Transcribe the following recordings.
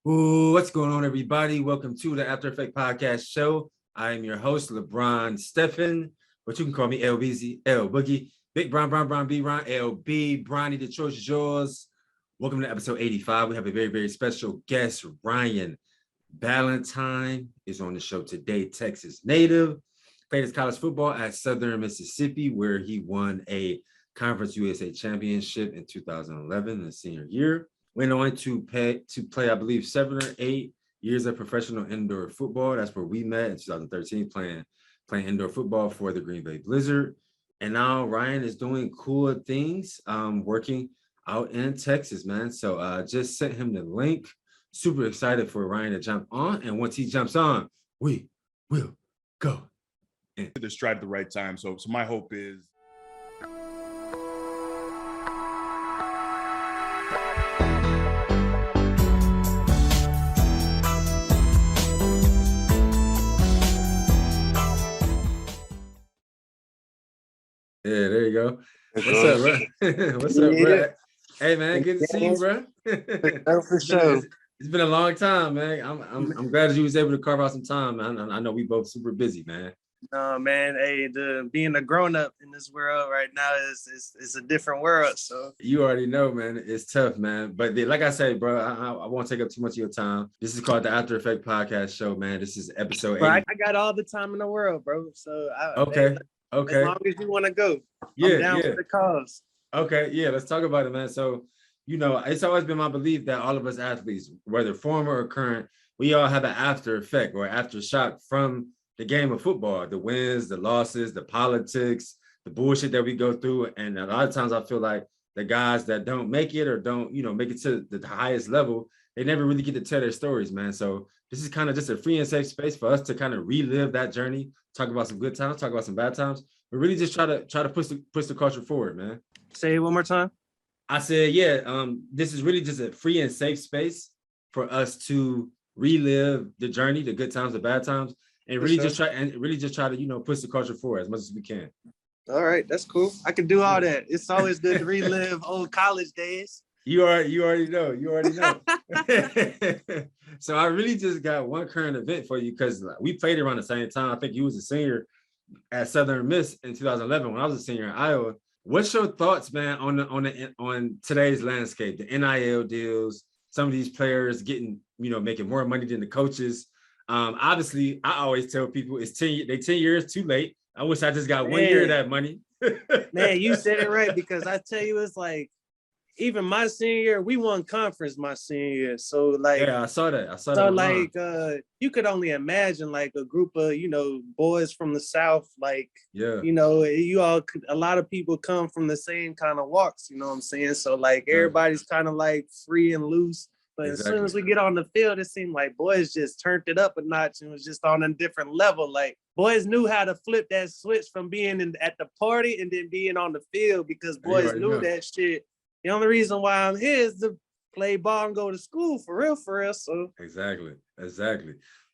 Ooh, what's going on, everybody? Welcome to the After Effect Podcast Show. I am your host, LeBron Stephen, but you can call me LBZ, L Boogie, Big Bron, B Ron, LB, Bronny, the choice is yours. Welcome to episode 85. We have a very, very special guest, Ryan Balentine is on the show today, Texas native. Played his college football at Southern Mississippi, where he won a Conference USA championship in 2011, the senior year. Went on to play, I believe, 7 or 8 years of professional indoor football. That's where we met in 2013, playing indoor football for the Green Bay Blizzard. And now Ryan is doing cool things, working out in Texas, man. So just sent him the link. Super excited for Ryan to jump on. And once he jumps on, we will go. To stride at the right time. So my hope is yeah, there you go. What's up, bro? What's up, bro? Hey, man, good to see you, bro. For sure. It's been a long time, man. I'm glad that you was able to carve out some time, man. I know we both super busy, man. No, man. Hey, being a grown up in this world right now is a different world. So you already know, man. It's tough, man. But like I said, bro, I won't take up too much of your time. This is called the After Effect Podcast Show, man. This is episode 80. I got all the time in the world, bro. So okay. As long as you want to go, I'm down for the cause. Okay, yeah, let's talk about it, man. So, it's always been my belief that all of us athletes, whether former or current, we all have an after effect or aftershock from the game of football, the wins, the losses, the politics, the bullshit that we go through. And a lot of times I feel like the guys that don't make it or don't, make it to the highest level, they never really get to tell their stories, man. So this is kind of just a free and safe space for us to kind of relive that journey, talk about some good times, talk about some bad times, but really just try to push the culture forward, man. Say it one more time. I said, yeah, this is really just a free and safe space for us to relive the journey, the good times, the bad times, and really just try to, push the culture forward as much as we can. All right, that's cool. I can do all that. It's always good to relive old college days. You already know. So I really just got one current event for you because we played around the same time. I think you was a senior at Southern Miss in 2011 when I was a senior in Iowa. What's your thoughts, man, on today's landscape, the NIL deals, some of these players getting, making more money than the coaches? Obviously, I always tell people it's 10 years too late. I wish I just got 1 year of that money. Man, you said it right, because I tell you, it's like, even my senior year, we won conference my senior year. So like, yeah, I saw that. So like, you could only imagine like a group of, boys from the South, like, yeah, a lot of people come from the same kind of walks, you know what I'm saying? So like, everybody's kind of like free and loose. But As soon as we get on the field, it seemed like boys just turned it up a notch and was just on a different level. Like, boys knew how to flip that switch from being at the party and then being on the field, because boys knew that shit. The only reason why I'm here is to play ball and go to school for real. So exactly.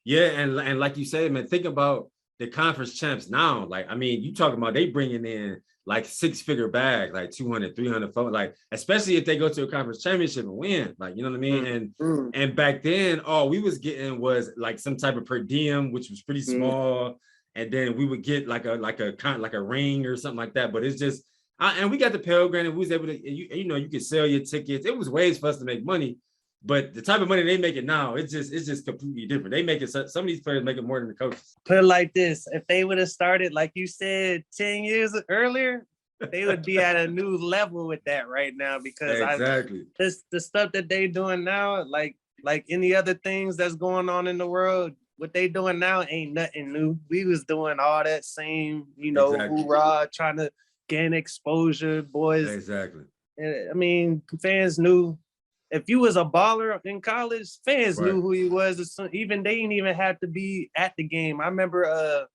Yeah, and like you said, man, think about the conference champs now. Like, I mean, you talking about they bringing in like 6-figure bag, like 200, 300, like, especially if they go to a conference championship and win, like, you know what I mean? And back then, all we was getting was like some type of per diem, which was pretty small. And then we would get like a ring or something like that. But it's just, and we got the Pell Grant, and we was able to, you could sell your tickets. It was ways for us to make money, but the type of money they make it now, it's just completely different. They make it, some of these players make it more than the coaches. Put it like this: if they would have started, like you said, 10 years earlier, they would be at a new level with that right now. Because exactly, the stuff that they doing now, like any other things that's going on in the world, what they doing now ain't nothing new. We was doing all that same, hoorah, trying to gain exposure, boys. Exactly. I mean, fans knew if you was a baller in college, fans knew who he was. Even they didn't even have to be at the game. I remember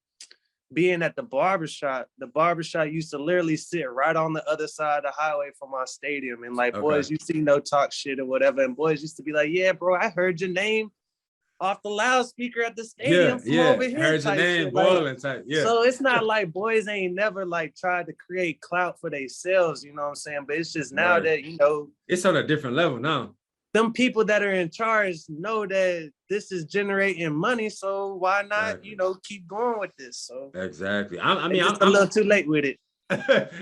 being at the barbershop. The barbershop used to literally sit right on the other side of the highway from our stadium. And like, boys, you see no talk shit or whatever. And boys used to be like, yeah, bro, I heard your name off the loudspeaker at the stadium from over here. Heard your name, boiling type. Yeah. So it's not like boys ain't never like tried to create clout for themselves, you know what I'm saying? But it's just now that, it's on a different level now. them people that are in charge know that this is generating money, so why not, keep going with this? So exactly. I mean, I'm a little too late with it.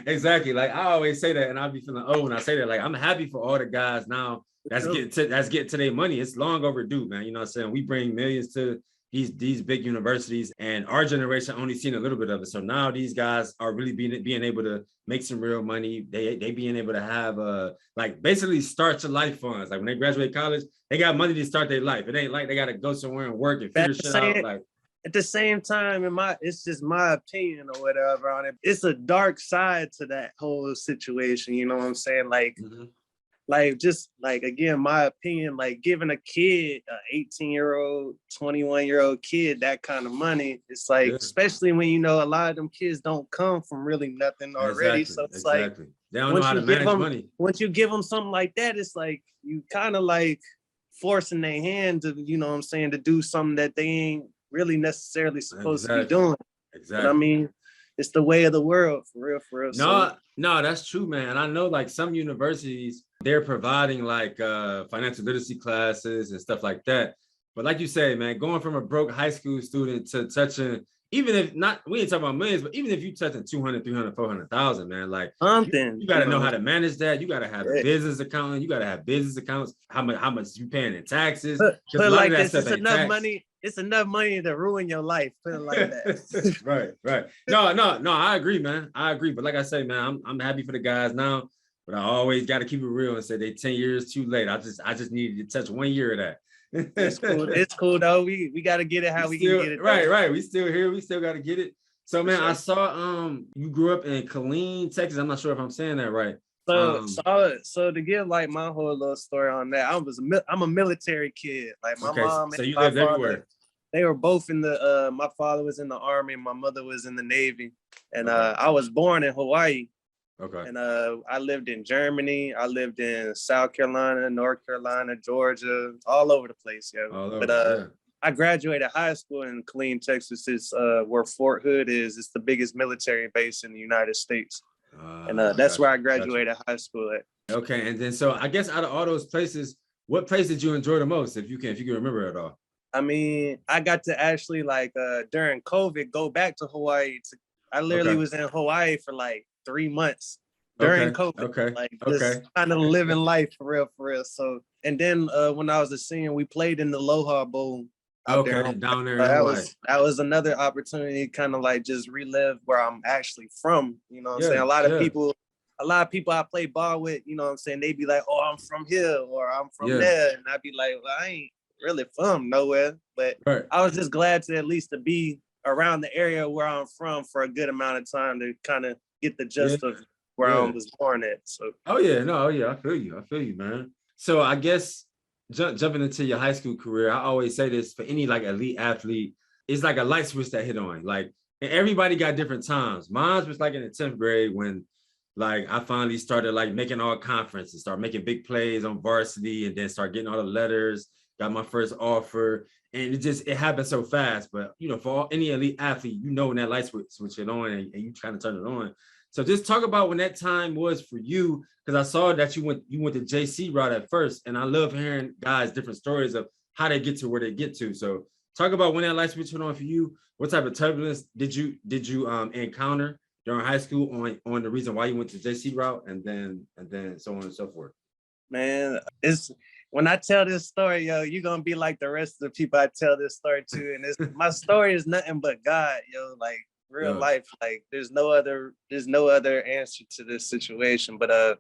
Exactly. Like I always say that, and I'll be feeling when I say that. Like I'm happy for all the guys now that's getting to their money. It's long overdue, man. You know what I'm saying? We bring millions to these big universities, and our generation only seen a little bit of it. So now these guys are really being able to make some real money. They being able to have like basically start your life funds. Like when they graduate college, they got money to start their life. It ain't like they got to go somewhere and work and figure shit out. Like at the same time, it's just my opinion or whatever on it. It's a dark side to that whole situation. You know what I'm saying? Like, again, my opinion, like giving a kid, an 18-year-old, 21-year-old kid, that kind of money. It's like, especially when, a lot of them kids don't come from really nothing already. Exactly, so it's like, they don't know how to manage money. Once you give them something like that, it's like, you kind of like forcing their hand to, to do something that they ain't really necessarily supposed to be doing. Exactly. But I mean, it's the way of the world, for real. No, that's true, man. I know like some universities, they're providing like financial literacy classes and stuff like that. But like you say, man, going from a broke high school student to touching, even if not, we ain't talking about millions, but even if you touching 200, 300, 400,000, man, like you got to know how to manage that. You got to have a business accountant. You got to have business accounts. How much you paying in taxes? But like this, it's enough money. It's enough money to ruin your life. Put it like that. Right. No, I agree, man. I agree. But like I say, man, I'm happy for the guys now, but I always got to keep it real and say they 10 years too late. I just needed to touch 1 year of that. It's cool though. We got to get it how we can get it. Right. We still here. We still got to get it. So man, I saw you grew up in Killeen, Texas. I'm not sure if I'm saying that right. So to give like my whole little story on that, I'm a military kid. Like my mom and you my lived everywhere. They were both in the my father was in the Army, my mother was in the Navy, and I was born in Hawaii. Okay. And I lived in Germany, I lived in South Carolina, North Carolina, Georgia, all over the place, I graduated high school in Killeen, Texas. It's where Fort Hood is. It's the biggest military base in the United States. And that's where I graduated high school at. Okay, and then so I guess out of all those places, what place did you enjoy the most, if you can remember it all? I mean, I got to actually during COVID go back to Hawaii. I literally was in Hawaii for like 3 months during COVID. Just kind of living life for real. So, and then when I was a senior, we played in the Aloha Bowl. Down there in Hawaii. That was another opportunity to kind of like just relive where I'm actually from. You know what I'm saying? A lot of people I play ball with, you know what I'm saying? They be like, oh, I'm from here or I'm from there. And I'd be like, well, I ain't really from nowhere. But I was just glad to at least to be around the area where I'm from for a good amount of time to kind of get the gist of where I was born at. So I feel you, man. So I guess jumping into your high school career, I always say this for any like elite athlete, it's like a light switch that hit on. Like, and everybody got different times. Mine was like in the 10th grade when like I finally started like making all conferences, start making big plays on varsity, and then start getting all the letters, got my first offer. And it happened so fast. But for any elite athlete, when that light switch it on and you kind of turn it on. So just talk about when that time was for you, because I saw that you went the JC route at first, and I love hearing guys' different stories of how they get to where they get to. So talk about when that light switch went on for you. What type of turbulence did you encounter during high school on the reason why you went to JC route, and then so on and so forth? Man, when I tell this story, you're gonna be like the rest of the people I tell this story to, and my story is nothing but God, like. Real life, like there's no other answer to this situation. But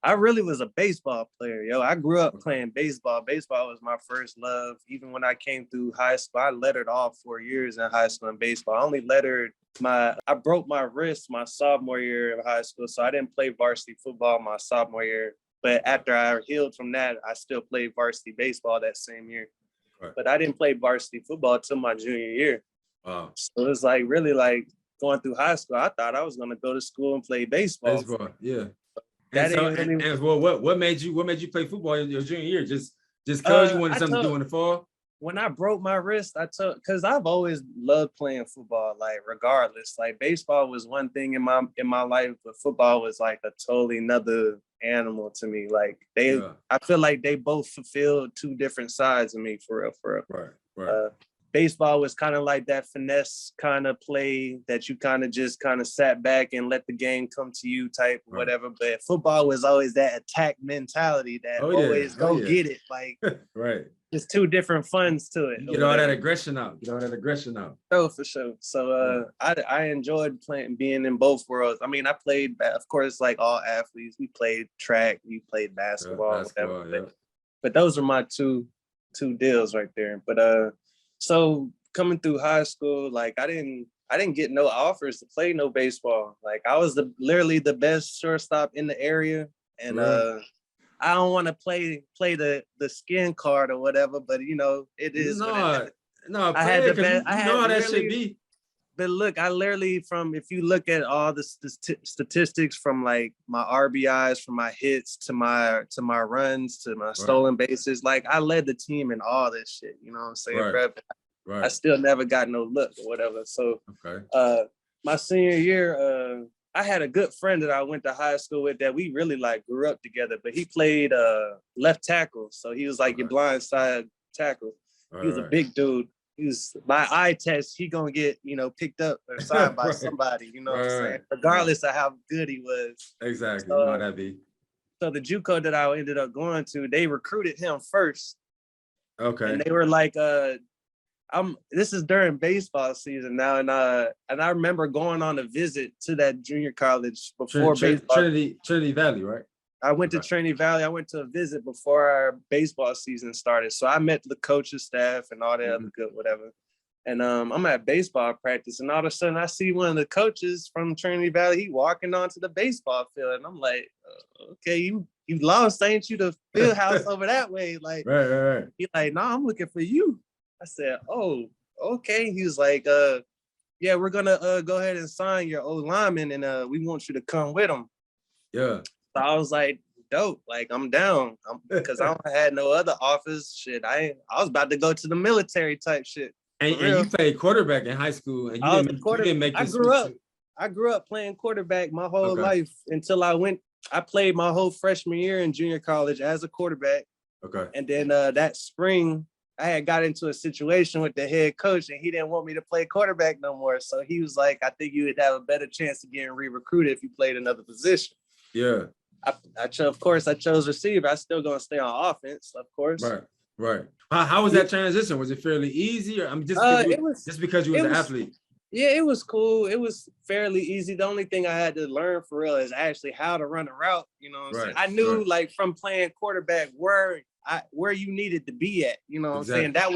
I really was a baseball player, I grew up playing baseball. Baseball was my first love. Even when I came through high school, I lettered all 4 years in high school in baseball. I only lettered I broke my wrist my sophomore year of high school, so I didn't play varsity football my sophomore year. But after I healed from that, I still played varsity baseball that same year. But I didn't play varsity football till my junior year. Wow. So it's like really like going through high school, I thought I was gonna go to school and play baseball. Yeah. That what made you play football in your junior year? Just because you wanted something to do in the fall? when I broke my wrist, because I've always loved playing football, like regardless. Like baseball was one thing in my life, but football was like a totally another animal to me. Like I feel like they both fulfilled two different sides of me for real, for real. Right. Baseball was kind of like that finesse kind of play that you kind of just kind of sat back and let the game come to you type whatever. But football was always that attack mentality that always get it. Like right. There's two different funds to it. You get all that aggression out. Oh, for sure. So I enjoyed being in both worlds. I mean, I played, of course, like all athletes. We played track, we played basketball, whatever. But those are my two deals right there. But so coming through high school, like I didn't get no offers to play no baseball. Like I was literally the best shortstop in the area, and I don't want to play the skin card or whatever, but you know it is. I had the best. I had how that should be. But look, I literally if you look at all the statistics from like my RBIs, from my hits to my runs to my stolen bases, like I led the team in all this shit. You know what I'm saying, bro? Right. I still never got no look or whatever. So my senior year, I had a good friend that I went to high school with that we really like grew up together, but he played left tackle. So he was like your blind side tackle. He was a big dude. He was by eye test, he gonna get, picked up or signed by somebody, you know what I'm saying? Regardless of how good he was. Exactly. You know how that be. So the JUCO that I ended up going to, they recruited him first. Okay. And they were like, this is during baseball season now, and I remember going on a visit to that junior college before baseball. Trinity Valley, right? I went to Trinity Valley. I went to a visit before our baseball season started. So I met the coach's staff and all that other good whatever. And I'm at baseball practice, and all of a sudden I see one of the coaches from Trinity Valley. He walking onto the baseball field, and I'm like, okay, you lost, ain't you? The field house over that way, like. Right. He like, no, I'm looking for you. I said, oh, okay. He was like, yeah, we're gonna go ahead and sign your old lineman, and we want you to come with him. Yeah. So I was like, dope, like I'm down, because I had no other offers. Shit, I was about to go to the military type shit. And you played quarterback in high school, and you didn't make this. I grew up playing quarterback my whole life until I played my whole freshman year in junior college as a quarterback. Okay. And then that spring, I had got into a situation with the head coach, and he didn't want me to play quarterback no more. So he was like, I think you would have a better chance of getting re-recruited if you played another position. Yeah. I chose receiver. I still gonna stay on offense, of course. Right. How was that transition? Was it fairly easy, or just because you was an athlete? Yeah, it was cool. It was fairly easy. The only thing I had to learn for real is actually how to run a route. You know what I'm saying? I knew like from playing quarterback where you needed to be at. You know what I'm saying? That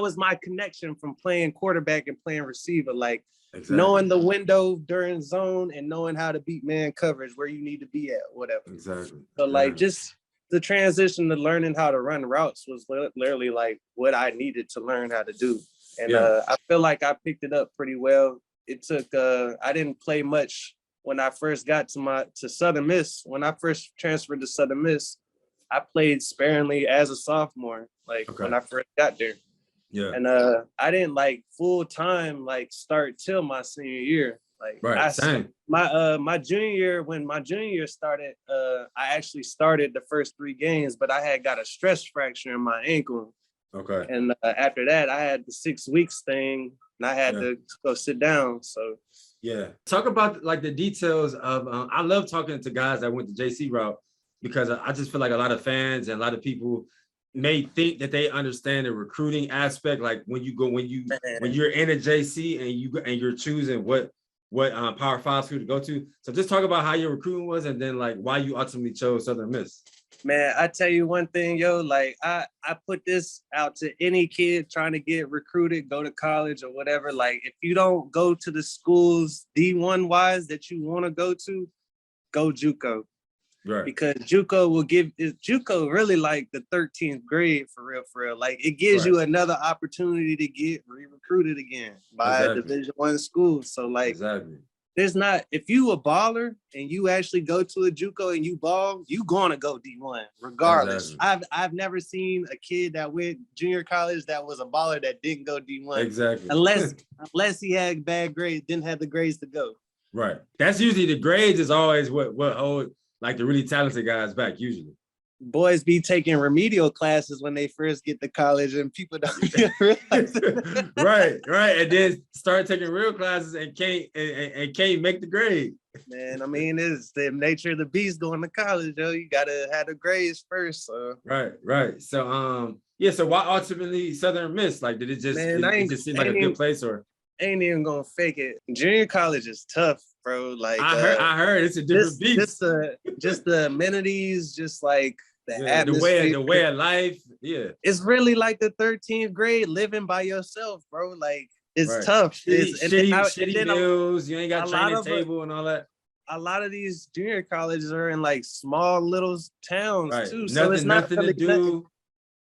was my connection from playing quarterback and playing receiver. Like knowing the window during zone and knowing how to beat man coverage where you need to be at, whatever. Exactly. So like just the transition to learning how to run routes was literally like what I needed to learn how to do. And I feel like I picked it up pretty well. It took I didn't play much when I first got to Southern Miss. When I first transferred to Southern Miss, I played sparingly as a sophomore, when I first got there. Yeah. And I didn't like full time start till my senior year. My junior year, when my junior year started, I actually started the first 3 games, but I had got a stress fracture in my ankle. Okay. And after that, I had the 6 weeks thing, and I had to go sit down. So talk about like the details of. I love talking to guys that went the JC route, because I just feel like a lot of fans and a lot of people may think that they understand the recruiting aspect. Like when you're in a JC and you're choosing what Power 5 school to go to. So just talk about how your recruiting was, and then like why you ultimately chose Southern Miss. Man, I tell you one thing, yo, like I put this out to any kid trying to get recruited, go to college or whatever. Like if you don't go to the schools D1 wise that you want to go to, go JUCO. Right. Because JUCO really like the 13th grade for real. Like it gives you another opportunity to get re-recruited again by a Division I school. So like there's not, if you a baller and you actually go to a JUCO and you ball, you gonna go D1 regardless. Exactly. I've never seen a kid that went junior college that was a baller that didn't go D1. Exactly. Unless he had bad grades, didn't have the grades to go. Right. That's usually the grades is always what hold like the really talented guys back usually. Boys be taking remedial classes when they first get to college and people don't even realize it. right. And then start taking real classes and can't make the grade. Man, I mean, it's the nature of the beast going to college, yo. You gotta have the grades first. So. Right. So so why ultimately Southern Miss? Like, did it just it just seem like a good place, or ain't even gonna fake it? Junior college is tough, bro. Like I heard it's a different beast. Just the amenities, just like the atmosphere, the way of life. Yeah, it's really like the 13th grade living by yourself, bro. Like it's tough. Shitty meals. You ain't got training table and all that. A lot of these junior colleges are in like small little towns too. So it's nothing to do.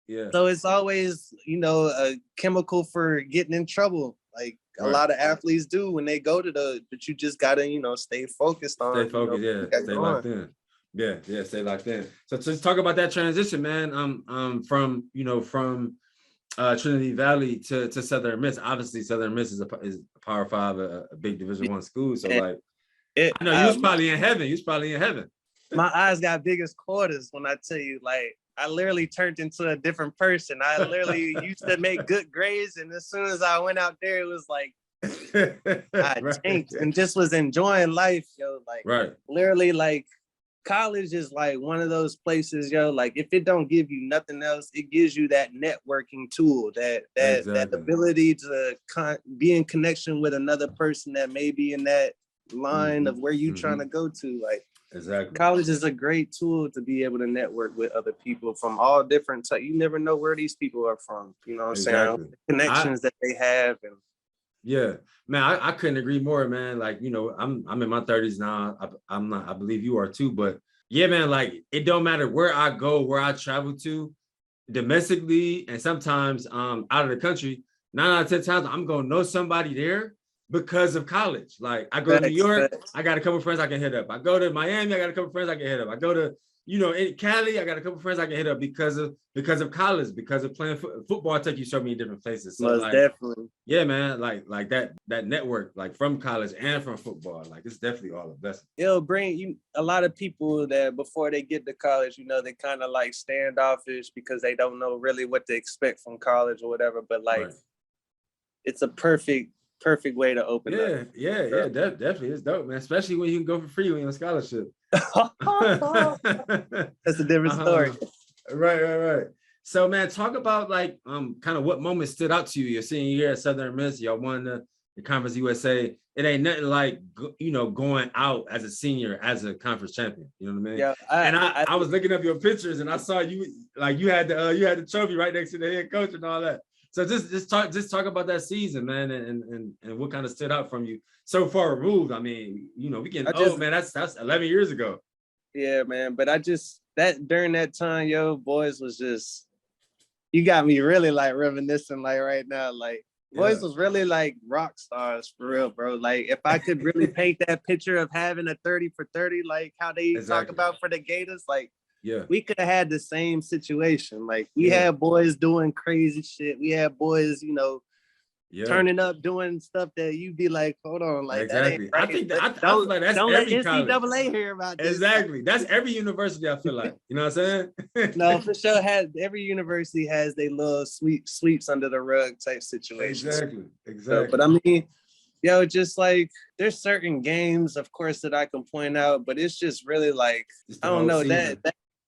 Yeah. So it's always, a chemical for getting in trouble. Like a lot of athletes do when they go to but you just gotta, stay focused on. Stay focused, stay locked in. Yeah, stay locked in. So let's talk about that transition, man. From Trinity Valley to Southern Miss. Obviously, Southern Miss is a Power 5, a big Division I school. So I know you was probably in heaven. My eyes got big as quarters when I tell you, like, I literally turned into a different person. I literally used to make good grades, and as soon as I went out there, it was like I tanked and just was enjoying life, yo. Like, literally, like, college is like one of those places, yo. Like, if it don't give you nothing else, it gives you that networking tool, that ability to be in connection with another person that may be in that line of where you trying to go to. Like, college is a great tool to be able to network with other people from all different types. You never know where these people are from. You know what I'm saying? The connections that they have. And yeah, man, I couldn't agree more, man. Like, I'm in my 30s now. I believe you are too, but yeah, man, like, it don't matter where I go, where I travel to, domestically and sometimes out of the country, 9 out of 10 times I'm gonna know somebody there because of college. Like, I go to New York, I got a couple of friends I can hit up. I go to Miami, I got a couple of friends I can hit up. I go to, in Cali, I got a couple of friends I can hit up because of college, because of playing football. Take you so many different places. So most definitely. Yeah, man, like that network, like from college and from football, like it's definitely all the best. It'll bring you a lot of people that before they get to college, they kind of like standoffish because they don't know really what to expect from college or whatever. But like, it's a perfect way to open up. Yeah, definitely. It's dope, man. Especially when you can go for free when you're on scholarship. That's a different story. Right. So, man, talk about like kind of what moment stood out to you. Your senior year at Southern Miss, y'all won the Conference USA. It ain't nothing like going out as a senior as a conference champion. You know what I mean? Yeah. I was looking up your pictures and I saw you you had the trophy right next to the head coach and all that. So just talk about that season, man, and what kind of stood out from you so far removed. I mean, we getting old, man. That's 11 years ago. Yeah, man. But during that time, yo, boys was just, you got me really like reminiscing like right now. Like, boys was really like rock stars for real, bro. Like, if I could really paint that picture of having a 30 for 30, like how they talk about for the Gators, like, we could have had the same situation. Like, we had boys doing crazy shit. We had boys, turning up, doing stuff that you'd be like, hold on, like that ain't right. I feel like that's don't every let NCAA hear about this. Exactly. That's every university, I feel like. You know what I'm saying? No, for sure. Every university has their little sweeps under the rug type situations. Exactly. So, but I mean, just like there's certain games, of course, that I can point out, but it's just really like, I don't know,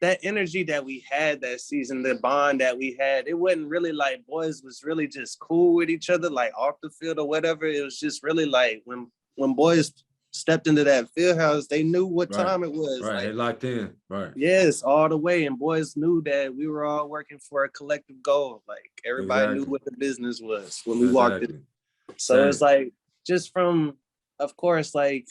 that energy that we had that season, the bond that we had, it wasn't really like boys was really just cool with each other, like off the field or whatever. It was just really like when boys stepped into that field house, they knew what time it was. Right, like, they locked in. Right. Yes, all the way. And boys knew that we were all working for a collective goal. Like, everybody knew what the business was when we walked in. So it's like, just from, of course, like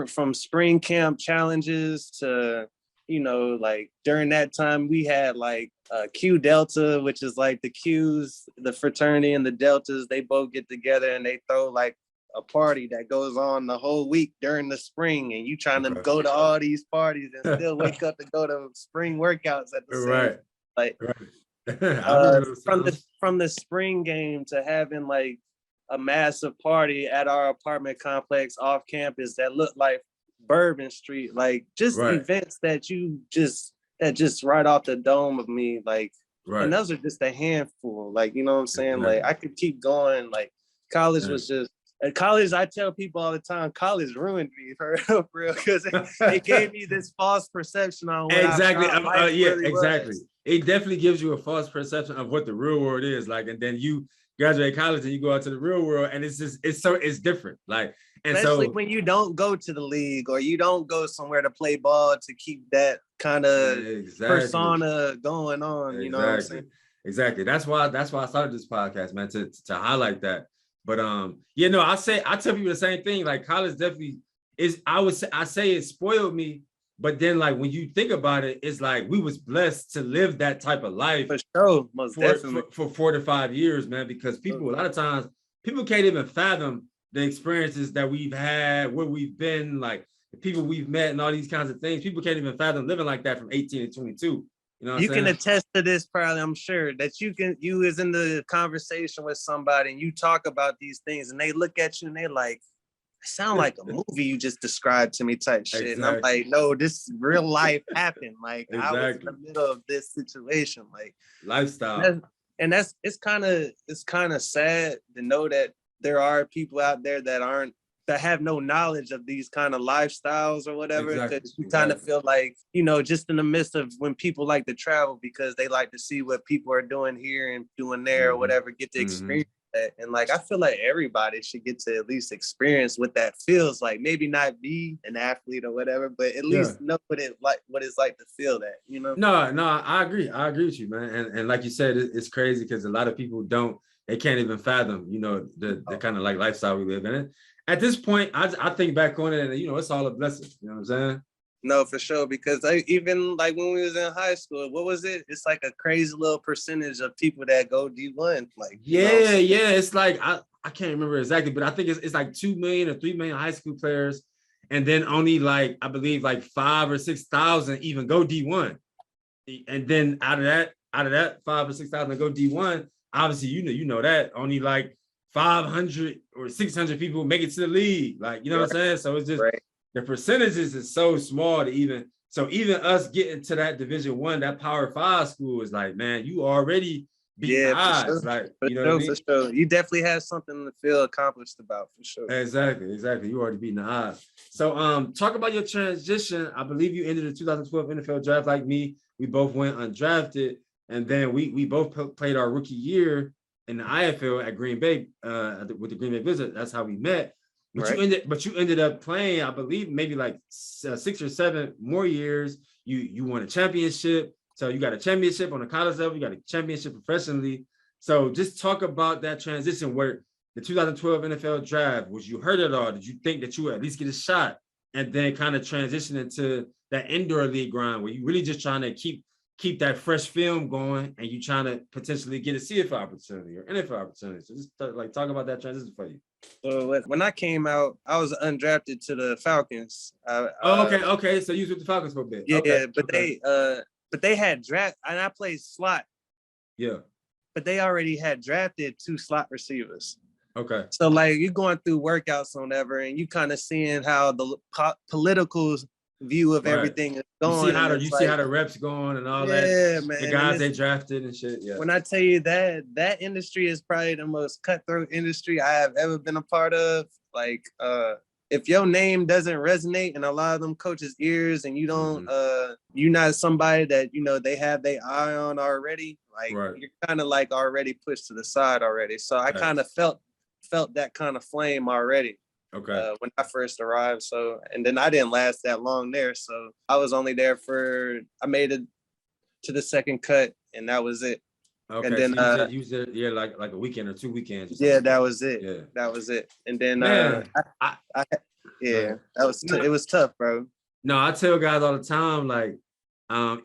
from spring camp challenges to, like during that time we had like Q Delta, which is like the Qs, the fraternity and the Deltas, they both get together and they throw like a party that goes on the whole week during the spring, and you trying to go to all these parties and still wake up to go to spring workouts at the same. Like from the spring game to having like a massive party at our apartment complex off campus that looked like Bourbon Street, like just events that just right off the dome of me, like, and those are just a handful, like, you know what I'm saying? Like, I could keep going. Like, college was just, at college, I tell people all the time, college ruined me for real, because it gave me this false perception on what exactly. It definitely gives you a false perception of what the real world is like, and then you graduate college and you go out to the real world, and it's different. Like, and especially when you don't go to the league or you don't go somewhere to play ball to keep that kind of persona going on. You know what I'm saying? Exactly. That's why I started this podcast, man, to highlight that. But I tell people the same thing. Like, college definitely is. I say it spoiled me. But then, like, when you think about it, it's like we was blessed to live that type of life for sure, most definitely, for 4 to 5 years, man. Because people, a lot of times, people can't even fathom the experiences that we've had, where we've been, like the people we've met, and all these kinds of things. People can't even fathom living like that from 18 to 22. You know, what you can attest to this, probably. I'm sure that you is in the conversation with somebody and you talk about these things, and they look at you and they like, sound like a movie you just described to me type shit. Exactly. And I'm like, no, this real life happened. Like, I was in the middle of this situation, like lifestyle. And it's kind of sad to know that there are people out there that have no knowledge of these kind of lifestyles or whatever. Because you kind of feel like, you know, just in the midst of when people like to travel because they like to see what people are doing here and doing there or whatever, get to experience. And like, I feel like everybody should get to at least experience what that feels like. Maybe not be an athlete or whatever, but at least know what it's like to feel that, you know? No, I agree. I agree with you, man. And like you said, it's crazy because a lot of people they can't even fathom, you know, the kind of like lifestyle we live in. At this point, I think back on it and, you know, it's all a blessing. You know what I'm saying? No, for sure. Because even like when we was in high school, what was it? It's like a crazy little percentage of people that go D1. Like, it's like I can't remember exactly, but I think it's like 2 million or 3 million high school players, and then only like I believe like 5,000 or 6,000 even go D1. And then out of that 5,000 or 6,000 go D1, obviously you know that only like 500 or 600 people make it to the league. Like, you know what I'm saying? So it's just the percentages is so small to even us getting to that Division I, that Power 5 school is like, man, you already beat odds. Sure. Like, you know what I mean? For sure. You definitely have something to feel accomplished about, for sure. Exactly. You already beating the odds. So talk about your transition. I believe you ended the 2012 NFL draft like me. We both went undrafted, and then we both played our rookie year in the IFL at Green Bay with the Green Bay Blizzard. That's how we met. But you ended up playing, I believe, maybe like 6 or 7 more years. You won a championship. So you got a championship on the college level. You got a championship professionally. So just talk about that transition where the 2012 NFL draft, was you hurt at all? Did you think that you would at least get a shot? And then kind of transition into that indoor league grind where you really just trying to keep that fresh film going and you trying to potentially get a CFL opportunity or NFL opportunity. So just talk about that transition for you. So when I came out, I was undrafted to the Falcons. Okay. So you was with the Falcons for a bit. But they had draft, and I played slot. Yeah. But they already had drafted 2 slot receivers. Okay. So like you going through workouts or whatever, and you kind of seeing how the political view of everything is going. You see how the reps going and all that. Yeah, man. The guys they drafted and shit. Yeah. When I tell you that industry is probably the most cutthroat industry I have ever been a part of. Like, if your name doesn't resonate in a lot of them coaches' ears, and you don't, you're not somebody that you know they have their eye on already. Like, you're kind of like already pushed to the side already. So I kind of felt that kind of flame already. Okay. When I first arrived. So, and then I didn't last that long there. So I was only there I made it to the second cut, and that was it. Okay. And then so you said like a weekend or 2 weekends. Yeah, that was it. Yeah. That was it. And then it was tough, bro. No, I tell guys all the time, like,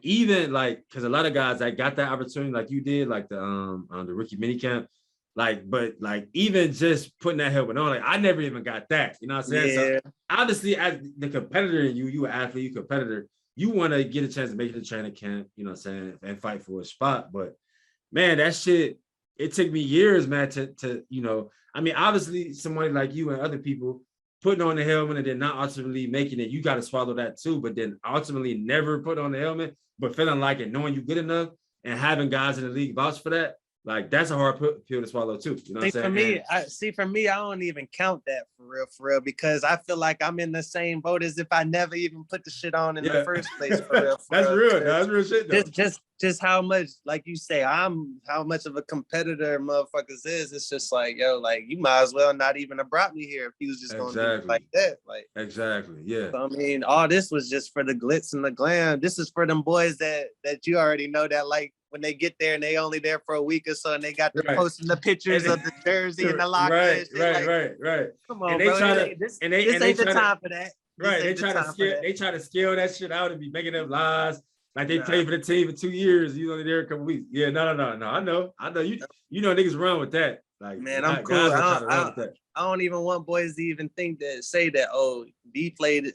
even like, because a lot of guys that got that opportunity like you did, like the rookie minicamp, but even just putting that helmet on, like I never even got that. You know what I'm saying? Yeah. So obviously, as the competitor in you an athlete, you competitor, you want to get a chance to make it to training camp, you know what I'm saying, and fight for a spot. But man, that shit, it took me years, man, to I mean, obviously somebody like you and other people putting on the helmet and then not ultimately making it, you got to swallow that too, but then ultimately never put on the helmet, but feeling like it, knowing you good enough and having guys in the league vouch for that, like that's a hard pill to swallow too. You know what I'm saying? For me, I don't even count that for real, because I feel like I'm in the same boat as if I never even put the shit on in the first place. For real. That's real. That's real shit though. Just how much, like you say, how much of a competitor motherfuckers is. It's just like, yo, like you might as well not even have brought me here if he was just gonna do it like that. Like exactly, yeah. So, I mean, all this was just for the glitz and the glam. This is for them boys that you already know that like when they get there and they only there for a week or so and they got the posting the pictures of the jersey and the locker. Right. Come on, and they bro. try to, this ain't the time for that. Right. They try to scale that shit out and be making them lies. Like they played for the team for 2 years. You only there a couple weeks. Yeah, no. I know. You know niggas run with that. Like, man, I'm cool. I don't even want boys to even say that, oh, D played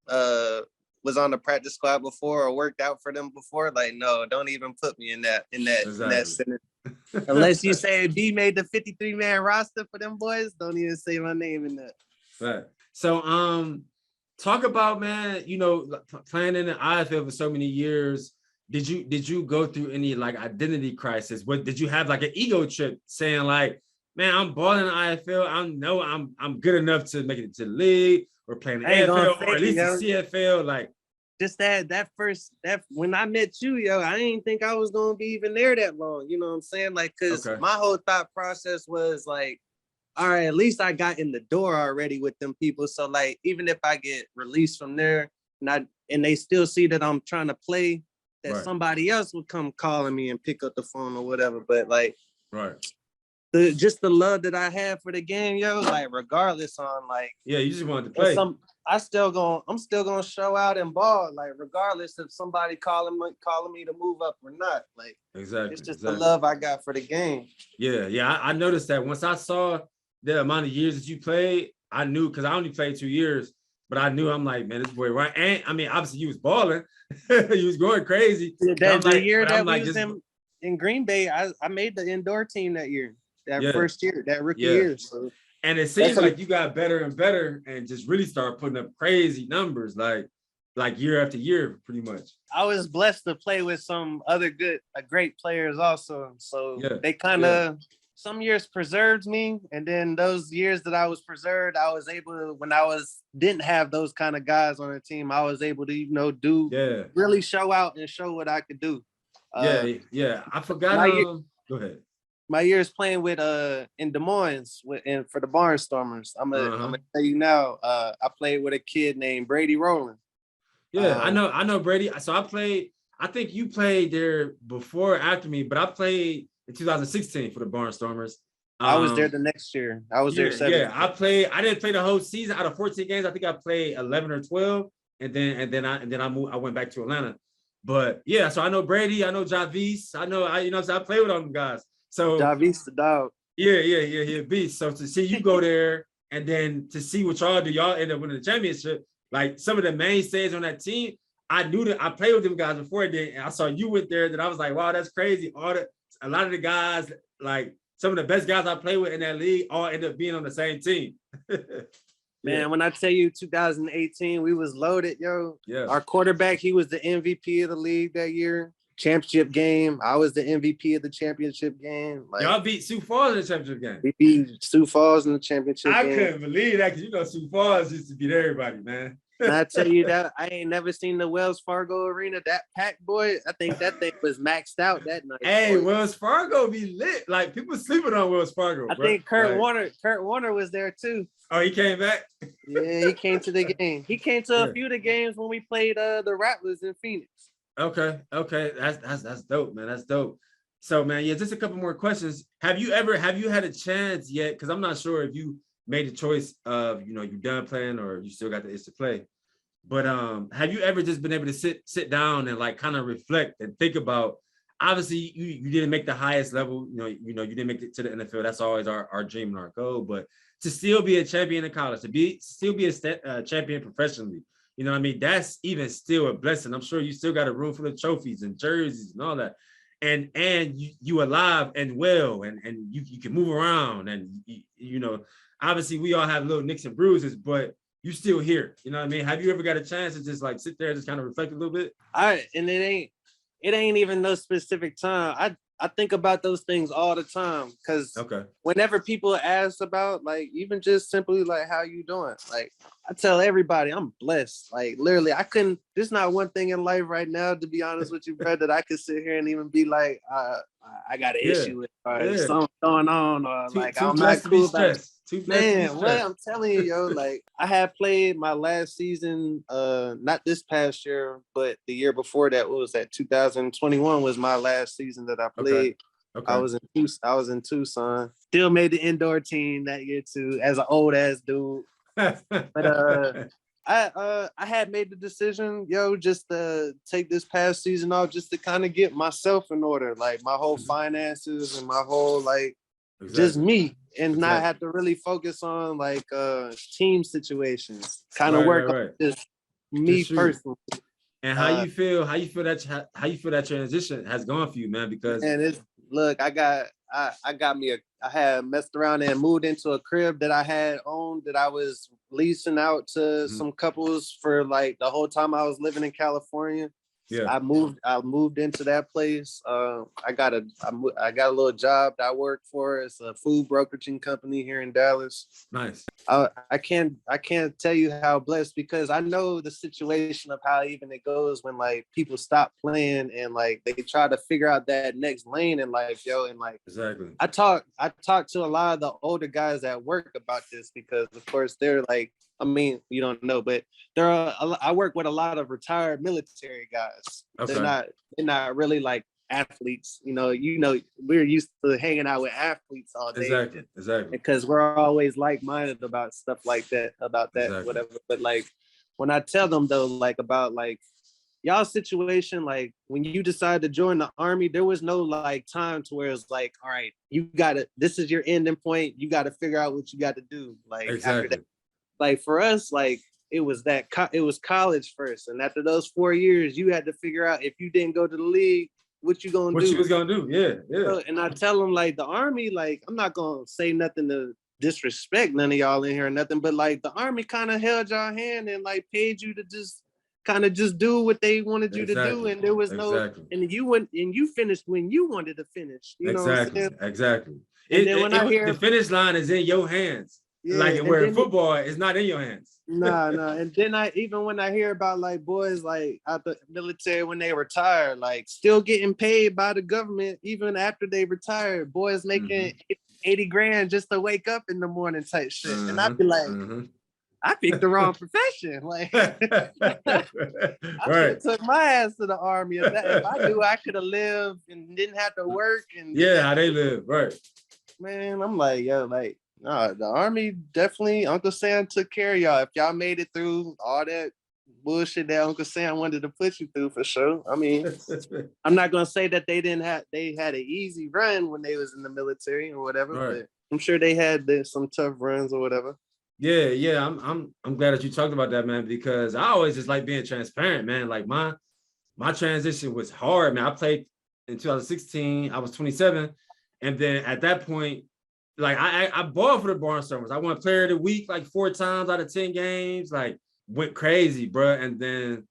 was on the practice squad before or worked out for them before. Like, no, don't even put me in that sentence. Unless you say B made the 53-man roster for them boys, don't even say my name in that. Right. So talk about, man, playing in the IFL for so many years. Did you go through any like identity crisis? What did you have like an ego trip saying like, man, I'm balling in the IFL. I'm good enough to make it to the league or playing the AFL or at least the CFL. Like just that when I met you, yo, I didn't think I was gonna be even there that long. You know what I'm saying? Like, cause my whole thought process was like, all right, at least I got in the door already with them people. So like, even if I get released from there and they still see that I'm trying to play, that somebody else would come calling me and pick up the phone or whatever. But like, just the love that I have for the game, yo, like regardless on like, yeah, you just wanted to play. I'm still gonna show out and ball, like regardless if somebody calling me to move up or not. Like exactly, it's just the love I got for the game. Yeah. I noticed that once I saw the amount of years that you played, I knew, because I only played 2 years, but I knew, I'm like, man, this boy, right? And I mean, obviously you was balling, you was going crazy. The year that we was in Green Bay, I made the indoor team that year. First year, that rookie year. So. And it seems like you got better and better and just really start putting up crazy numbers like year after year, pretty much. I was blessed to play with some other great players also. So they kind of, some years preserved me. And then those years that I was preserved, I was able to, when didn't have those kind of guys on the team, I was able to, really show out and show what I could do. I forgot. Go ahead. My years playing with in Des Moines for the Barnstormers. I'm gonna tell you now. I played with a kid named Brady Rowland. Yeah, I know Brady. So I think you played there before or after me, but I played in 2016 for the Barnstormers. I was there the next year. I was there 7. Yeah, I didn't play the whole season. Out of 14 games, I think I played 11 or 12, and then I moved. I went back to Atlanta. But yeah, so I know Brady. I know Javis. I played with all them guys. So Javis the dog. Yeah, beast. So to see you go there and then to see what y'all do, y'all end up winning the championship. Like some of the mainstays on that team, I knew that I played with them guys before, and I saw you went there. That I was like, wow, that's crazy. A lot of the guys, like some of the best guys I played with in that league, all end up being on the same team. Man, when I tell you 2018, we was loaded, yo. Yeah. Our quarterback, he was the MVP of the league that year. Championship game, I was the MVP of the championship game. Like, y'all beat Sioux Falls in the championship game. We beat Sioux Falls in the championship game. I couldn't believe that, because Sioux Falls used to beat everybody, man. And I tell you that I ain't never seen the Wells Fargo Arena. That packed, boy, I think that thing was maxed out that night. Hey, boy. Wells Fargo be lit. Like people sleeping on Wells Fargo. I think Kurt Warner was there too. Oh, he came back? Yeah, he came to the game. He came to a few of the games when we played the Rattlers in Phoenix. Okay. That's dope, man. That's dope. So, man, just a couple more questions. Have you had a chance yet? Because I'm not sure if you made the choice of, you're done playing or you still got the itch to play. But have you ever just been able to sit down and like kind of reflect and think about, obviously you didn't make the highest level, you didn't make it to the NFL. That's always our dream and our goal. But to still be a champion in college, still be a champion professionally, you know what I mean? That's even still a blessing. I'm sure you still got a room full of trophies and jerseys and all that. And you alive and well, and you can move around, and obviously we all have little nicks and bruises, but you still here. You know what I mean? Have you ever got a chance to just like sit there and just kind of reflect a little bit? It ain't even no specific time. I think about those things all the time, because whenever people ask about, like, even just simply like, how you doing? Like, I tell everybody I'm blessed. Like, literally, there's not one thing in life right now, to be honest with you, Brad, that I could sit here and even be like, I got an issue with, or something going on, or I'm not cool about it. Man, what I'm telling you, yo, like, I had played my last season, not this past year, but the year before that. What was that? 2021 was my last season that I played. Okay. I was in Tucson. Still made the indoor team that year too, as an old ass dude. But I had made the decision, just to take this past season off, just to kind of get myself in order, like my whole finances and my whole just me, and not have to really focus on like team situations. Kind of work on just me personally. And how you feel that transition has gone for you, man? Because I had messed around and moved into a crib that I had owned, that I was leasing out to some couples for like the whole time I was living in California. Yeah, I moved into that place. I got a little job that I work for. It's a food brokeraging company here in Dallas. Nice. I can't tell you how blessed, because I know the situation of how even it goes when like people stop playing and like they try to figure out that next lane in life, and like exactly. I talk to a lot of the older guys at work about this, because of course they're like, I mean, you don't know, but I work with a lot of retired military guys. Okay. They're not really like athletes. We're used to hanging out with athletes all day. Exactly. Because we're always like-minded about stuff like that, whatever. But like, when I tell them though, like about like y'all situation, like when you decide to join the Army, there was no like time to where it's like, all right, this is your ending point. You got to figure out what you got to do. Like after that. Like for us, like it was college first, and after those 4 years, you had to figure out, if you didn't go to the league, what you gonna do. What you was gonna do? Yeah. So, and I tell them like the Army, like I'm not gonna say nothing to disrespect none of y'all in here or nothing, but like the Army kind of held y'all hand and like paid you to just kind of just do what they wanted you to do, and there was and you finished when you wanted to finish. You know what I'm saying? Exactly. The finish line is in your hands. Yeah, like where football is not in your hands. No. And then when I hear about like boys like out the military when they retire, like still getting paid by the government even after they retire, boys making 80 grand just to wake up in the morning type shit. And I'd be like, I picked the wrong profession. Like I should have took my ass to the Army. If I knew I could have lived and didn't have to work and how they live, right? Man, I'm like, the Army definitely, Uncle Sam took care of y'all. If y'all made it through all that bullshit that Uncle Sam wanted to put you through, for sure. I mean, I'm not gonna say that they had an easy run when they was in the military or whatever, but I'm sure they had some tough runs or whatever. Yeah. I'm glad that you talked about that, man, because I always just like being transparent, man. Like my transition was hard, man. I played in 2016. I was 27, and then at that point, like I balled for the Barnstormers. I won Player of the Week like 4 times out of 10 games. Like went crazy, bro. And then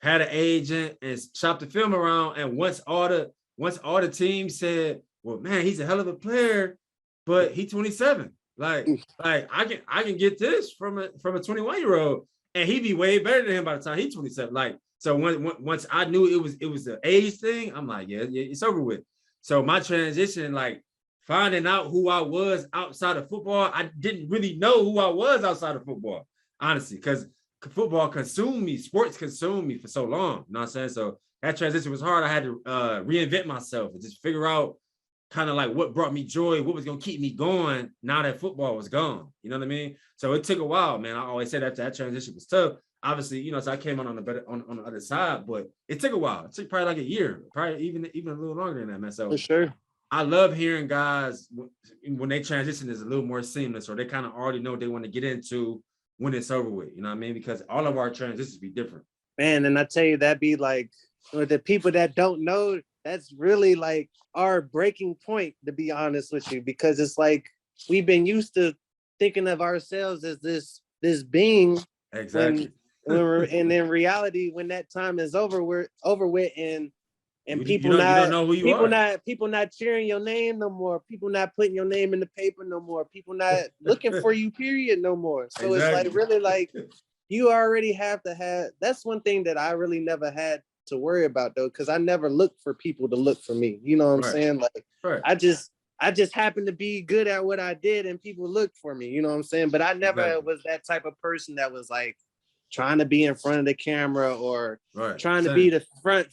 had an agent and shopped the film around. And once all the teams said, "Well, man, he's a hell of a player, but he's 27. Like I can get this from a 21-year-old, and he'd be way better than him by the time he's 27." Like so, once I knew it was the age thing, I'm like, yeah, it's over with. So my transition, like, finding out who I was outside of football, I didn't really know who I was outside of football, honestly, because football consumed me, sports consumed me for so long. You know what I'm saying? So that transition was hard. I had to reinvent myself and just figure out kind of like what brought me joy, what was going to keep me going now that football was gone. You know what I mean? So it took a while, man. I always say that transition was tough. obviously, you know, so I came on the other side, but it took a while. It took probably like a year, probably even a little longer than that, man. So for sure. I love hearing guys when they transition is a little more seamless, or they kind of already know what they want to get into when it's over with. You know what I mean? Because all of our transitions be different. Man, and I tell you, that be like, the people that don't know, that's really like our breaking point, to be honest with you, because it's like we've been used to thinking of ourselves as this being. Exactly. And in reality, when that time is over, we're over with, and you don't know who you are. People not cheering your name no more. People not putting your name in the paper no more. People not looking for you, period, no more. So It's like really like you already have to have. That's one thing that I really never had to worry about, though, because I never looked for people to look for me. You know what I'm saying? Like I just happened to be good at what I did, and people looked for me. You know what I'm saying? But I never was that type of person that was like trying to be in front of the camera, or trying to be the front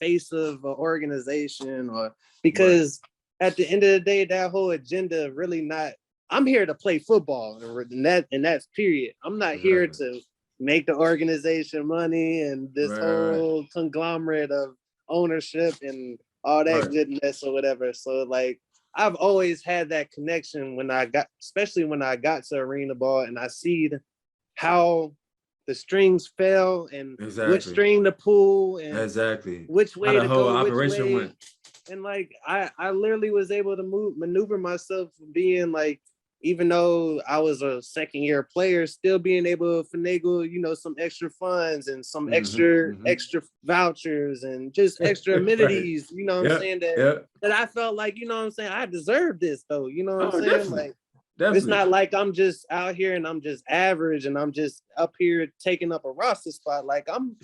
face of an organization, or because at the end of the day, that whole agenda really not. I'm here to play football, and that's period. I'm not here to make the organization money and this whole conglomerate of ownership and all that goodness or whatever. So like I've always had that connection especially when I got to arena ball, and I see how the strings fell and which string to pull and which way to go, operation went. And like I literally was able to maneuver myself from being like, even though I was a second year player, still being able to finagle, you know, some extra funds and some extra vouchers and just extra amenities, you know what I'm saying? That I felt like, you know what I'm saying, I deserve this though, you know what I'm saying? Definitely. Like it's not like I'm just out here and I'm just average and I'm just up here taking up a roster spot. Like I'm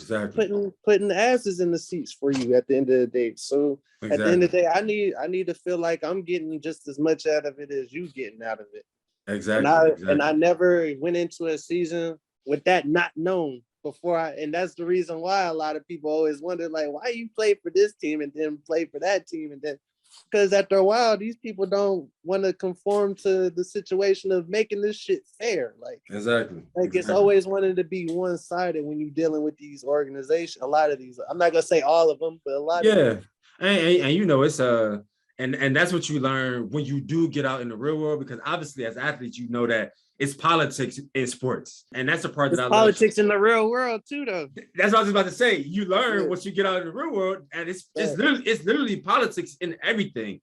putting asses in the seats for you at the end of the day. So at the end of the day, I need to feel like I'm getting just as much out of it as you getting out of it. And I never went into a season with that not known before. And that's the reason why a lot of people always wonder, like, why you play for this team and then play for that team, and then because after a while, these people don't want to conform to the situation of making this shit fair. Like, it's always wanting to be one-sided when you're dealing with these organizations. A lot of these, I'm not gonna say all of them, but a lot of them. And you know, it's and that's what you learn when you do get out in the real world, because obviously as athletes, you know that it's politics in sports. And that's the part that I love. Politics in the real world too, though. That's what I was about to say. You learn once you get out in the real world, and it's literally politics in everything.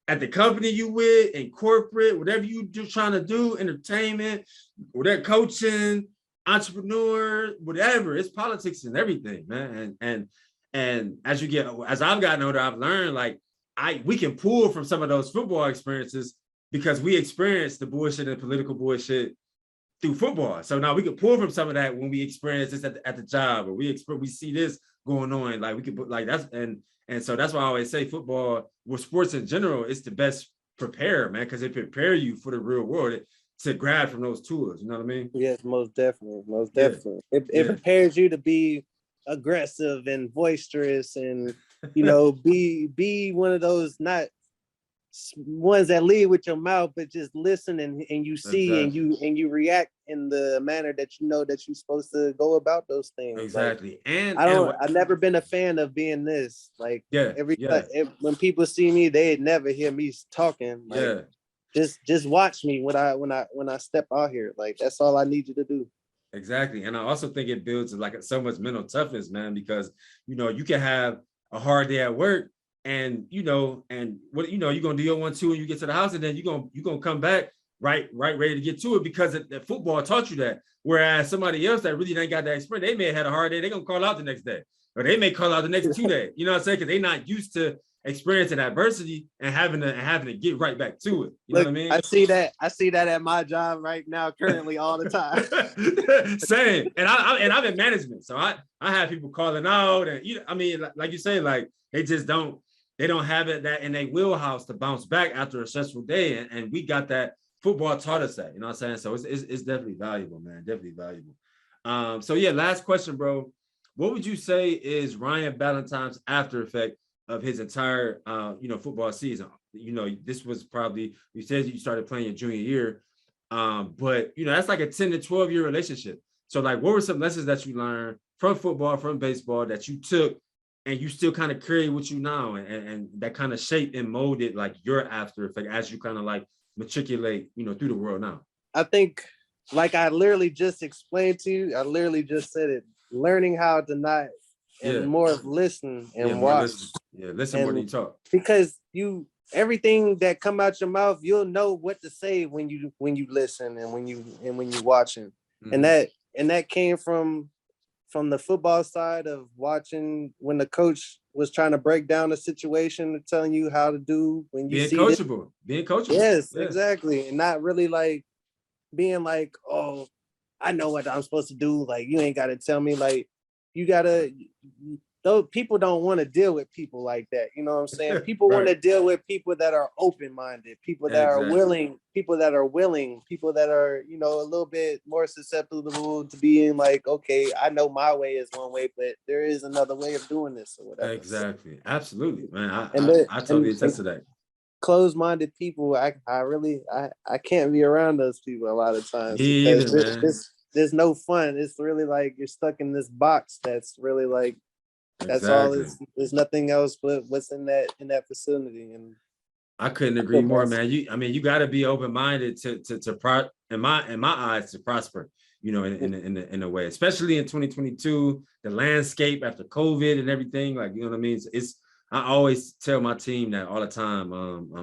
At the company you with, in corporate, whatever you do trying to do, entertainment, whatever, coaching, entrepreneur, whatever, it's politics in everything, man. And as I've gotten older, I've learned like we can pull from some of those football experiences, because we experienced the bullshit and political bullshit through football. So now we can pull from some of that when we experience this at the job, or we see this going on. Like we could put like that's and so that's why I always say football, with sports in general, it's the best prepared, man, because it prepare you for the real world to grab from those tools. You know what I mean? Yes, most definitely. It prepares you to be aggressive and boisterous, and you know, be one of those not ones that lead with your mouth, but just listen and you see and you react in the manner that you know that you're supposed to go about those things. Exactly. Like, I've never been a fan of being this. Like when people see me, they'd never hear me talking. Like, just watch me when I step out here. Like that's all I need you to do. Exactly. And I also think it builds like so much mental toughness, man, because you know you can have a hard day at work, and you know, and what you're gonna do your 1-2 and you get to the house, and then you're gonna come back right ready to get to it, because the football taught you that. Whereas somebody else that really ain't got that experience, they may have had a hard day, they're gonna call out the next day, or they may call out the next 2 days. You know what I'm saying? Because they're not used to experiencing adversity and having to get right back to it. You know what I mean? I see that at my job right now, currently, all the time. Same. And I'm in management, so I have people calling out, and you know, I mean, like you say, like they don't have it that in their wheelhouse to bounce back after a stressful day, and we got that. Football taught us that, you know what I'm saying? So it's definitely valuable, man. Definitely valuable. So yeah, last question, bro. What would you say is Ryan Balentine's after effect of his entire football season? You know, this was probably, you said you started playing your junior year, but you know, that's like a 10 to 12 year relationship. So like, what were some lessons that you learned from football, from baseball that you took and you still kind of carry with you now, and that kind of shaped and molded like your After Effect as you kind of like matriculate, through the world now? I think, like I literally just explained to you, I literally just said it, learning how to not, and more of listen and watch. Listen more than you talk. Because everything that come out your mouth, you'll know what to say when you listen and when you watching. Mm-hmm. And that came from the football side of watching when the coach was trying to break down the situation and telling you how to do when you being coachable. Yes, exactly. And not really like being like, oh, I know what I'm supposed to do. Like, you ain't got to tell me. Like, you got to, though people don't want to deal with people like that. You know what I'm saying? People want to deal with people that are open-minded, people that are willing, people that are a little bit more susceptible to being like, okay, I know my way is one way, but there is another way of doing this or whatever. Exactly. Absolutely, man. I totally attest to that. Closed-minded people, I can't be around those people a lot of times. There's no fun. It's really like you're stuck in this box that's really like, that's all. There's nothing else but what's in that facility. And I couldn't agree more, man. You got to be open-minded to in my eyes, to prosper, in a way, especially in 2022, the landscape after COVID and everything, like, you know what I mean? I always tell my team that all the time,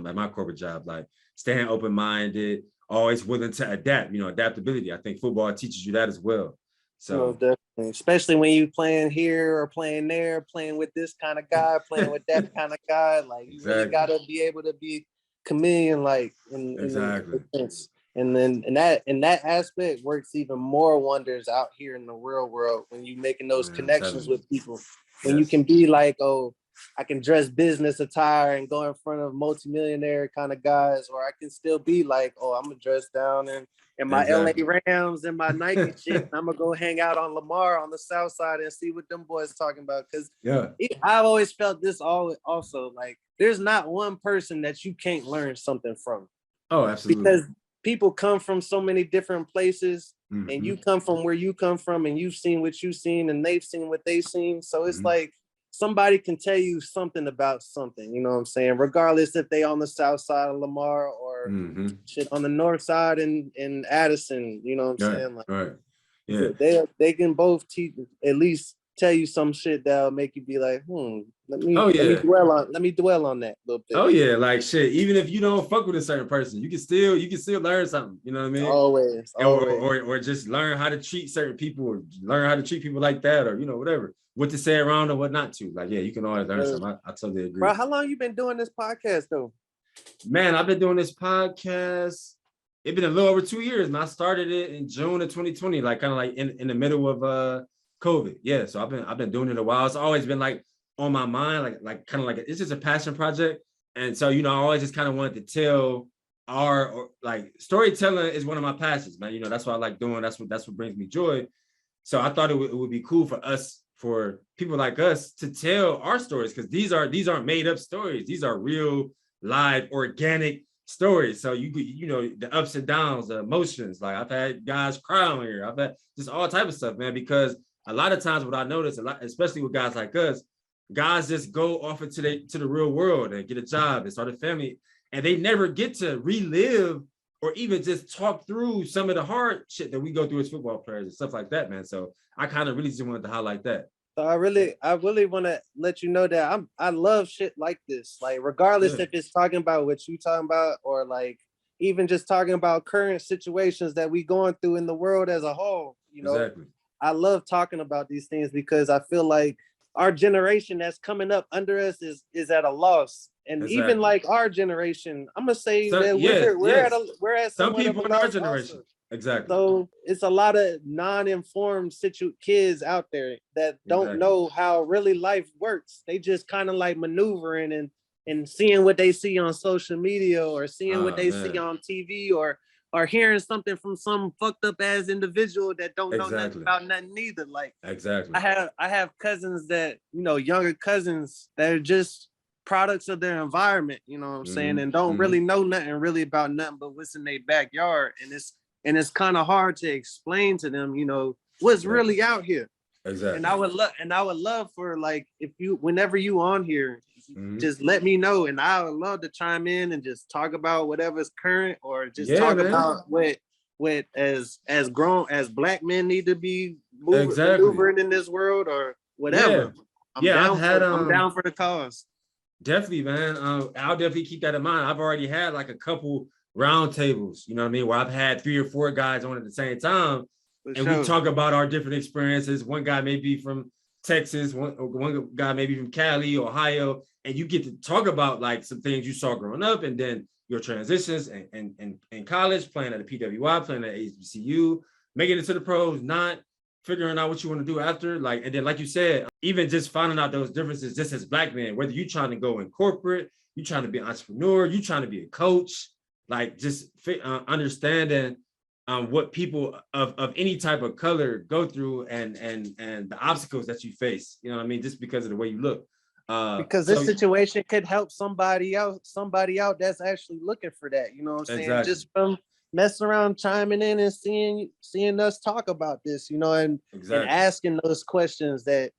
at my corporate job, like, staying open-minded, always willing to adapt, adaptability. I think football teaches you that as well. So definitely, especially when you playing here or playing there, playing with this kind of guy, playing with that kind of guy, like you really gotta be able to be chameleon, like in the sense. And then in that aspect works even more wonders out here in the real world when you making those connections with people. When you can be like, oh, I can dress business attire and go in front of multimillionaire kind of guys, or I can still be like, oh, I'm gonna dress down in my LA Rams and my Nike shit. And I'm gonna go hang out on Lamar on the South Side and see what them boys talking about. Because I've always felt this also, like, there's not one person that you can't learn something from. Oh, absolutely. Because people come from so many different places, and you come from where you come from, and you've seen what you've seen, and they've seen what they've seen. So it's like, somebody can tell you something about something, you know what I'm saying? Regardless if they on the South Side of Lamar or shit on the North Side in Addison, you know what I'm saying? Like, right. Yeah. They can both at least tell you some shit that'll make you be like, let me dwell on that a little bit. Oh yeah, like shit. Even if you don't fuck with a certain person, you can still learn something. You know what I mean? Always. Or just learn how to treat certain people, or learn how to treat people like that, or whatever. What to say around or what not to. Like, you can always learn something. I totally agree. Bro, how long you been doing this podcast though? Man, I've been doing this podcast. It's been a little over 2 years, man. I started it in June of 2020, like kind of like in the middle of COVID. Yeah, so I've been doing it a while. It's always been like on my mind, like kind of like it's just a passion project. And so, I always just kind of wanted to tell like storytelling is one of my passions, man. That's what I like doing. That's what brings me joy. So I thought it would be cool for people like us to tell our stories, because these aren't made up stories. These are real, live, organic stories. So the ups and downs, the emotions. Like, I've had guys cry on here. I've had just all type of stuff, man. Because a lot of times, what I notice especially with guys like us, guys just go off into the real world and get a job and start a family, and they never get to relive or even just talk through some of the hard shit that we go through as football players and stuff like that, man. So I kind of really just wanted to highlight that. So I really want to let you know that I love shit like this. Like, regardless if it's talking about what you talking about, or like even just talking about current situations that we going through in the world as a whole, Exactly. I love talking about these things because I feel like our generation that's coming up under us is at a loss. And even like our generation, I'm gonna say that we're at some people in our generation. Also. Exactly. So it's a lot of non-informed kids out there that don't know how really life works. They just kind of like maneuvering and seeing what they see on social media, or seeing what they see on TV, or hearing something from some fucked up ass individual that don't know nothing about nothing either. Like, I have cousins that, younger cousins that are just products of their environment, you know what I'm saying, and don't really know nothing really about nothing but what's in their backyard. And it's kind of hard to explain to them, what's really out here. Exactly. And I would love for, like, if you, whenever you on here, just let me know, and I would love to chime in and just talk about whatever's current, or just talk about what as grown as black men need to be maneuvering in this world, or whatever. I'm down for the cause. Definitely, man. I'll definitely keep that in mind. I've already had like a couple round tables, you know what I mean, where I've had 3 or 4 guys on at the same time, we talk about our different experiences. One guy may be from Texas, one guy may be from Cali, Ohio, and you get to talk about like some things you saw growing up, and then your transitions and in college, playing at the PWI, playing at HBCU, making it to the pros, not figuring out what you want to do after, like, and then like you said, even just finding out those differences just as black men, whether you're trying to go in corporate, you're trying to be an entrepreneur, you're trying to be a coach, like just understanding what people of any type of color go through, and the obstacles that you face, you know what I mean, just because of the way you look. Because this situation could help somebody out that's actually looking for that, you know what I'm saying? Exactly. Just from messing around, chiming in, and seeing us talk about this, you know, and asking those questions that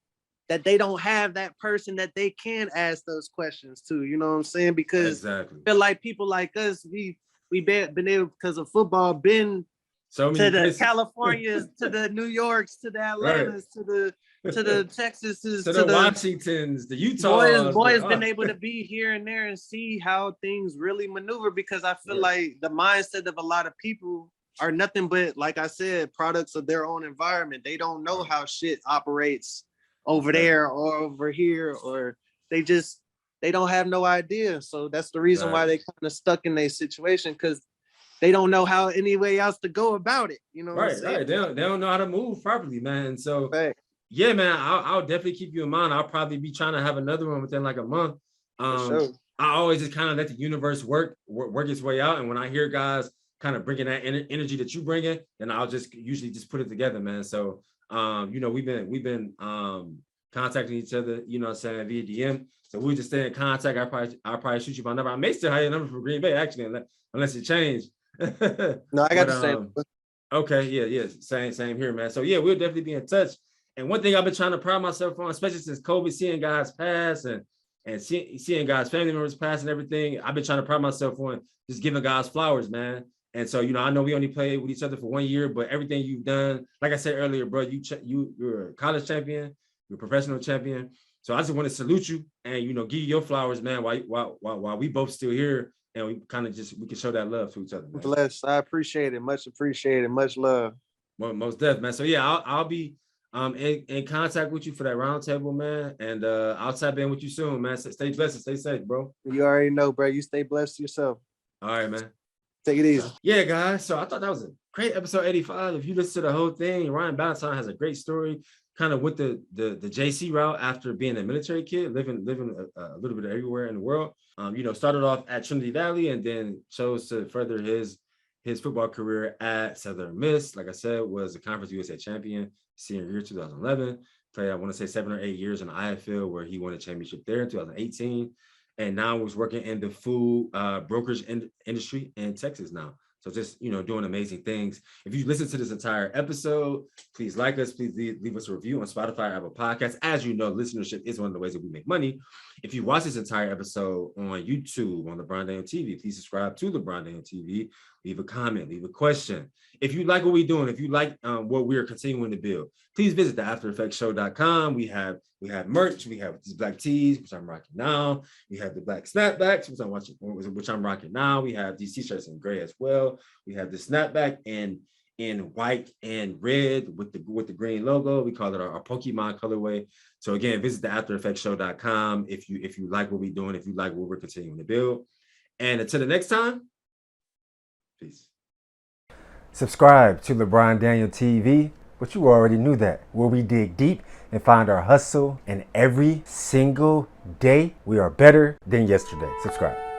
they don't have that person that they can ask those questions to, you know what I'm saying? Because I feel like people like us, we been able, because of football, been to the Californias, to the New Yorks, to the Atlantas, to the Texases, to the Washingtons, the Utahs. Boys been able to be here and there and see how things really maneuver, because I feel like the mindset of a lot of people are nothing but, like I said, products of their own environment. They don't know how shit operates over there or over here, or they don't have no idea. So that's the reason why they kind of stuck in their situation, because they don't know how any way else to go about it. You know what I'm saying? Right. They don't know how to move properly, man. So yeah, man, I'll definitely keep you in mind. I'll probably be trying to have another one within like a month. I always just kind of let the universe work its way out. And when I hear guys kind of bringing that energy that you bring in, then I'll just usually just put it together, man. So, you know, we've been contacting each other, you know what I'm saying, via DM. So we just stay in contact. I'll probably shoot you my number. I may still have your number from Green Bay, actually, unless it changed. No, I got the same. Okay, yeah, same here, man. So yeah, we'll definitely be in touch. And one thing I've been trying to pride myself on, especially since COVID, seeing guys pass and seeing guys' family members pass and everything, I've been trying to pride myself on just giving guys flowers, man. And so, you know, I know we only played with each other for 1 year, but everything you've done, like I said earlier, bro, you're a college champion, you're a professional champion. So I just want to salute you and, you know, give you your flowers, man, while we both still here, and we kind of we can show that love to each other, man. Bless. I appreciate it. Much appreciated. Much love. Well, most definitely, man. So yeah, I'll be in contact with you for that roundtable, man. And I'll tap in with you soon, man. Stay blessed and stay safe, bro. You already know, bro. You stay blessed yourself. All right, man. Take it easy. Yeah, guys. So I thought that was a great episode 85. If you listen to the whole thing, Ryan Balentine has a great story, kind of with the JC route after being a military kid, living a little bit everywhere in the world. You know, started off at Trinity Valley and then chose to further his football career at Southern Miss. Like I said, was a Conference USA champion senior year 2011. Played, I want to say 7 or 8 years in the IFL, where he won a championship there in 2018. And now was working in the food brokerage industry in Texas now. So just, you know, doing amazing things. If you listen to this entire episode, please like us. Please leave us a review on Spotify or Apple Podcasts. As you know, listenership is one of the ways that we make money. If you watch this entire episode on YouTube, on LeBron Daniel TV, please subscribe to LeBron Daniel TV. Leave a comment, leave a question. If you like what we're doing, if you like what we're continuing to build, please visit the AfterEffectsShow.com. We have merch. We have these black tees, which I'm rocking now. We have the black snapbacks, which I'm rocking now. We have these t-shirts in gray as well. We have the snapback in white and red with the green logo. We call it our Pokemon colorway. So again, visit the AfterEffectsShow.com if you like what we're doing, if you like what we're continuing to build. And until the next time, peace. Subscribe to LeBron Daniel TV, but you already knew that, where we dig deep and find our hustle, and every single day we are better than yesterday. Subscribe.